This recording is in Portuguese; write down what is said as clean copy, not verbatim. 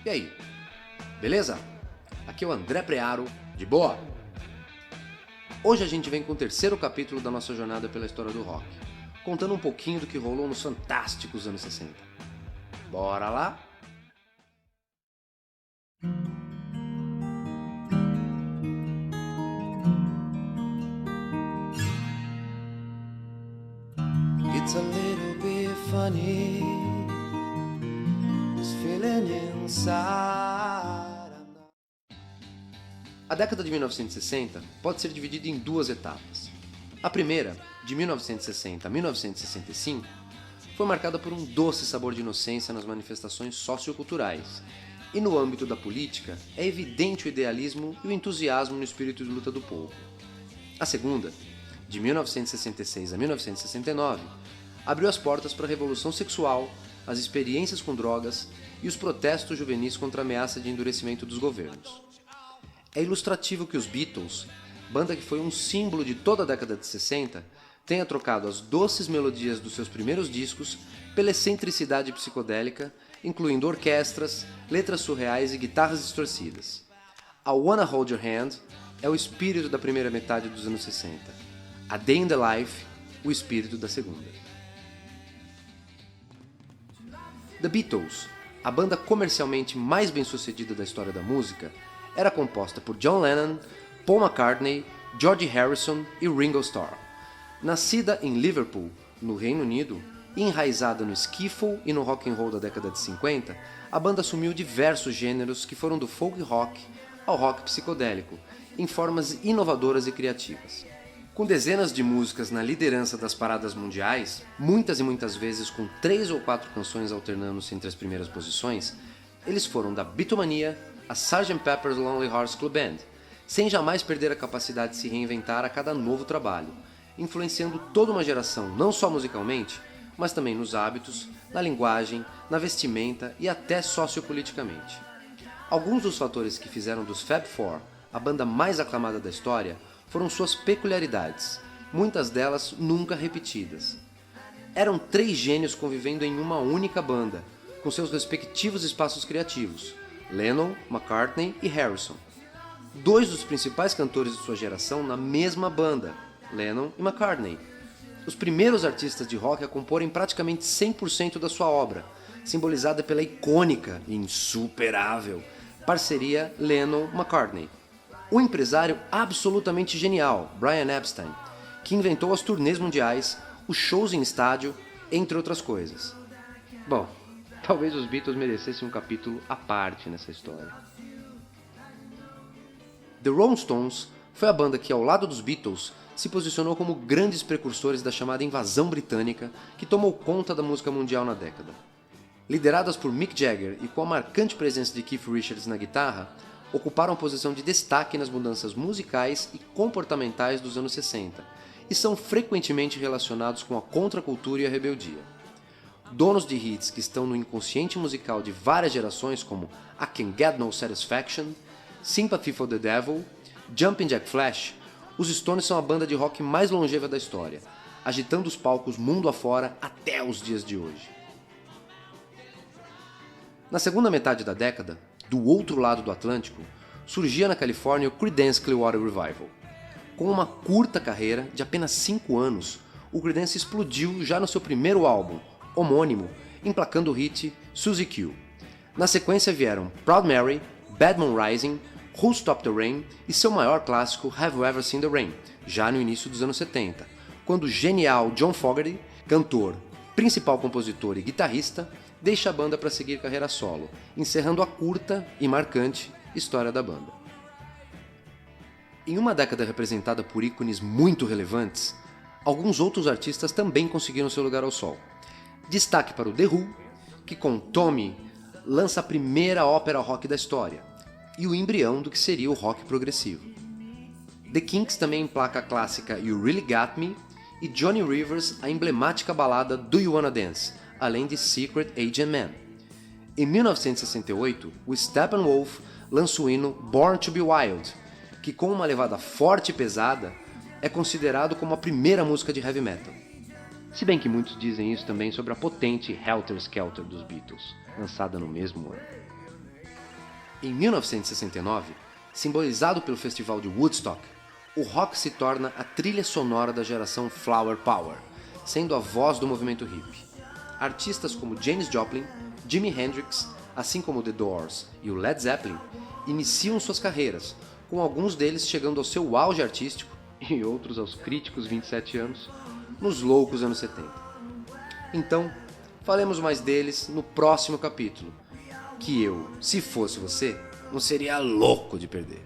E aí, beleza? Aqui é o André Prearo, de boa? Hoje a gente vem com o terceiro capítulo da nossa jornada pela história do rock, contando um pouquinho do que rolou nos fantásticos anos 60. Bora lá? It's a little bit funny, this feeling inside. A década de 1960 pode ser dividida em duas etapas. A primeira, de 1960 a 1965, foi marcada por um doce sabor de inocência nas manifestações socioculturais, e no âmbito da política é evidente o idealismo e o entusiasmo no espírito de luta do povo. A segunda, de 1966 a 1969, abriu as portas para a revolução sexual, as experiências com drogas e os protestos juvenis contra a ameaça de endurecimento dos governos. É ilustrativo que os Beatles, banda que foi um símbolo de toda a década de 60, tenha trocado as doces melodias dos seus primeiros discos pela excentricidade psicodélica, incluindo orquestras, letras surreais e guitarras distorcidas. A Wanna Hold Your Hand é o espírito da primeira metade dos anos 60. A Day in the Life, o espírito da segunda. The Beatles, a banda comercialmente mais bem-sucedida da história da música, era composta por John Lennon, Paul McCartney, George Harrison e Ringo Starr. Nascida em Liverpool, no Reino Unido, e enraizada no skiffle e no rock and roll da década de 50, a banda assumiu diversos gêneros que foram do folk rock ao rock psicodélico, em formas inovadoras e criativas. Com dezenas de músicas na liderança das paradas mundiais, muitas e muitas vezes com 3 ou 4 canções alternando-se entre as primeiras posições, eles foram da Beatlemania a Sgt. Pepper's Lonely Hearts Club Band, sem jamais perder a capacidade de se reinventar a cada novo trabalho, influenciando toda uma geração não só musicalmente, mas também nos hábitos, na linguagem, na vestimenta e até sociopoliticamente. Alguns dos fatores que fizeram dos Fab Four a banda mais aclamada da história foram suas peculiaridades, muitas delas nunca repetidas. Eram 3 gênios convivendo em uma única banda, com seus respectivos espaços criativos, Lennon, McCartney e Harrison. 2 dos principais cantores de sua geração na mesma banda, Lennon e McCartney. Os primeiros artistas de rock a comporem praticamente 100% da sua obra, simbolizada pela icônica e insuperável parceria Lennon-McCartney. O empresário absolutamente genial, Brian Epstein, que inventou as turnês mundiais, os shows em estádio, entre outras coisas. Bom, talvez os Beatles merecessem um capítulo à parte nessa história. The Rolling Stones foi a banda que, ao lado dos Beatles, se posicionou como grandes precursores da chamada invasão britânica que tomou conta da música mundial na década. Lideradas por Mick Jagger e com a marcante presença de Keith Richards na guitarra, ocuparam posição de destaque nas mudanças musicais e comportamentais dos anos 60 e são frequentemente relacionados com a contracultura e a rebeldia. Donos de hits que estão no inconsciente musical de várias gerações como I Can Get No Satisfaction, Sympathy for the Devil, Jumpin' Jack Flash, os Stones são a banda de rock mais longeva da história, agitando os palcos mundo afora até os dias de hoje. Na segunda metade da década, do outro lado do Atlântico, surgia na Califórnia o Creedence Clearwater Revival. Com uma curta carreira de apenas 5 anos, o Creedence explodiu já no seu primeiro álbum, homônimo, emplacando o hit Suzy Q. Na sequência vieram Proud Mary, Bad Moon Rising, Who Stopped the Rain e seu maior clássico Have You Ever Seen the Rain, já no início dos anos 70, quando o genial John Fogerty, cantor, principal compositor e guitarrista, deixa a banda para seguir carreira solo, encerrando a curta e marcante história da banda. Em uma década representada por ícones muito relevantes, alguns outros artistas também conseguiram seu lugar ao sol. Destaque para o The Who, que com Tommy lança a primeira ópera rock da história, e o embrião do que seria o rock progressivo. The Kinks também emplaca a clássica You Really Got Me e Johnny Rivers a emblemática balada Do You Wanna Dance, além de Secret Agent Man. Em 1968, o Steppenwolf lança o hino Born to Be Wild, que com uma levada forte e pesada, é considerado como a primeira música de heavy metal. Se bem que muitos dizem isso também sobre a potente Helter Skelter dos Beatles, lançada no mesmo ano. Em 1969, simbolizado pelo festival de Woodstock, o rock se torna a trilha sonora da geração Flower Power, sendo a voz do movimento hippie. Artistas como Janis Joplin, Jimi Hendrix, assim como The Doors e o Led Zeppelin, iniciam suas carreiras, com alguns deles chegando ao seu auge artístico, e outros aos críticos 27 anos, nos loucos anos 70. Então, falemos mais deles no próximo capítulo, que eu, se fosse você, não seria louco de perder.